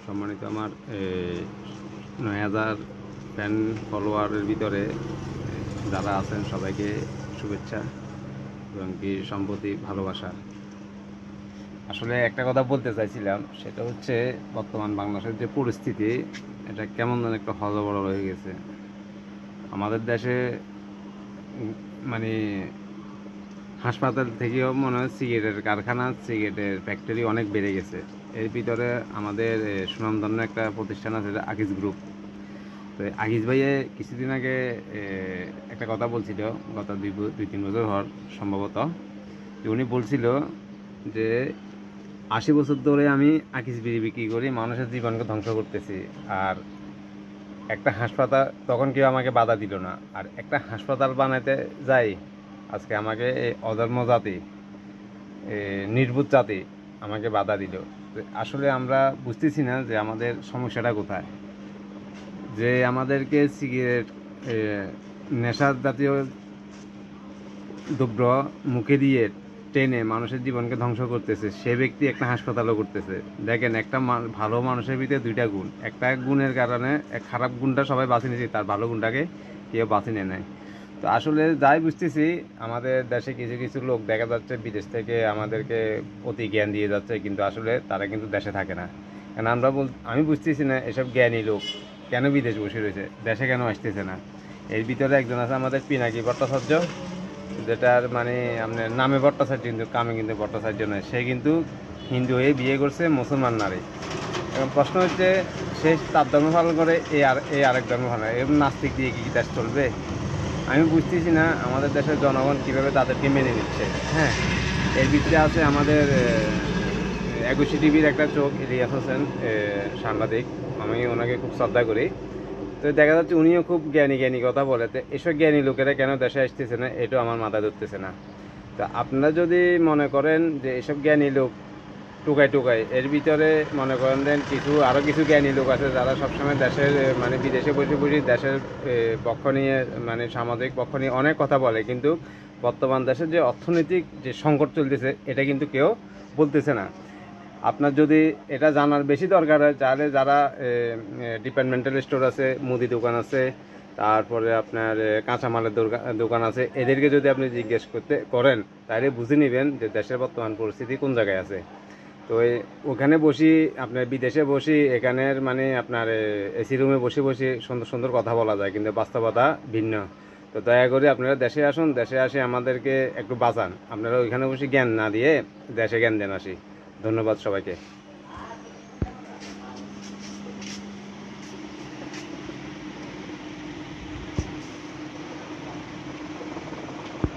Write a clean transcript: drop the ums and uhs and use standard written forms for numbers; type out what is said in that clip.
সম্মানিত আমার ৯,০০০ ফ্যান ফলোয়ারের ভিতরে যারা আছেন সবাইকে শুভেচ্ছা এবং কি সম্প্রতি ভালোবাসা। আসলে একটা কথা বলতে চাইছিলাম, সেটা হচ্ছে বর্তমান বাংলাদেশের যে পরিস্থিতি, এটা কেমন যেন একটা হযবরল হয়ে গেছে। আমাদের দেশে মানে হাসপাতাল থেকেও মনে হয় সিগারেটের কারখানা, সিগারেটের ফ্যাক্টরি অনেক বেড়ে গেছে। এর ভিতরে আমাদের সুনামধন্য একটা প্রতিষ্ঠান আছে, আকিজ গ্রুপ। তো আকিজ ভাইয়ে কিছুদিন আগে একটা কথা বলছিল, গত 2-3 বছর হওয়ার সম্ভবত, উনি বলছিল যে 80 বছর ধরে আমি আকিজ বিড়ি বিক্রি করি, মানুষের জীবনকে ধ্বংস করতেছি। আর একটা হাসপাতাল, তখন কেউ আমাকে বাধা দিল না। আর একটা হাসপাতাল বানাতে যাই, আজকে আমাকে এই অধর্ম জাতি, নির্বোধ জাতি আমাকে বাধা দিল। আসলে আমরা বুঝতেছি না যে আমাদের সমস্যাটা কোথায়। যে আমাদেরকে সিগারেট, নেশা জাতীয় দ্রব্য মুখে দিয়ে টেনে মানুষের জীবনকে ধ্বংস করতেছে, সে ব্যক্তি একটা হাসপাতালও করতেছে। দেখেন, একটা ভালো মানুষের ভিতরে দুইটা গুণ, একটা গুণের কারণে খারাপ গুণটা সবাই বাঁচি নিয়েছে, তার ভালো গুণটাকে কেউ বাঁচি নেয় নাই। তো আসলে যাই বুঝতেছি, আমাদের দেশে কিছু কিছু লোক দেখা যাচ্ছে বিদেশ থেকে আমাদেরকে অতি জ্ঞান দিয়ে যাচ্ছে, কিন্তু আসলে তারা কিন্তু দেশে থাকে না। কারণ আমি বুঝতেছি না এসব জ্ঞানী লোক কেন বিদেশ বসে রয়েছে, দেশে কেন আসতেছে না। এর ভিতরে একজন আছে আমাদের পিনাকি ভট্টাচার্য, যেটার মানে আপনার নামে ভট্টাচার্য কিন্তু কামে কিন্তু ভট্টাচার্য নয়। সে কিন্তু হিন্দু হয়ে বিয়ে করছে মুসলমান নারী। এবং প্রশ্ন হচ্ছে, সে তার ধর্ম পালন করে, এই আরেক ধর্ম পালন করে, এরকম নাস্তিক দিয়ে কি দেশ চলবে? আমি বুঝতেছি না আমাদের দেশের জনগণ কীভাবে তাদেরকে মেনে নিচ্ছে। হ্যাঁ, এর ভিতরে আছে আমাদের 21 টিভির একটা চোখ, ইলিয়াস হোসেন, সাংবাদিক। আমি ওনাকে খুব শ্রদ্ধা করি। তো দেখা যাচ্ছে উনিও খুব জ্ঞানী কথা বলে। তো এসব জ্ঞানী লোকেরা কেন দেশে আসতেছে না, এটাও আমার মাথায় ধরতেছে না। তো আপনারা যদি মনে করেন যে এসব জ্ঞানী লোক টোকায়, এর ভিতরে মনে করেন দেন আরও কিছু জ্ঞানী লোক আছে যারা সবসময় দেশের মানে বিদেশে বসে দেশের পক্ষ নিয়ে, মানে সামাজিক পক্ষ নিয়ে অনেক কথা বলে, কিন্তু বর্তমান দেশের যে অর্থনৈতিক যে সংকট চলতেছে, এটা কিন্তু কেউ বলতেছে না। আপনার যদি এটা জানার বেশি দরকার হয়, তাহলে যারা ডিপার্টমেন্টাল স্টোর আছে, মুদি দোকান আছে, তারপরে আপনার কাঁচামালের দোকান আছে, এদেরকে যদি আপনি জিজ্ঞেস করেন, তাহলে বুঝে নেবেন যে দেশের বর্তমান পরিস্থিতি কোন জায়গায় আছে। তো ওখানে বসি, আপনার বিদেশে বসি, এখানের মানে আপনার এসি রুমে বসে সুন্দর সুন্দর কথা বলা যায়, কিন্তু বাস্তবতা ভিন্ন। তো দয়া করে আপনারা দেশে আসুন, দেশে আসে আমাদেরকে একটু বাঁচান। আপনারা ওইখানে বসে জ্ঞান না দিয়ে দেশে জ্ঞান দেন আসি। ধন্যবাদ সবাইকে।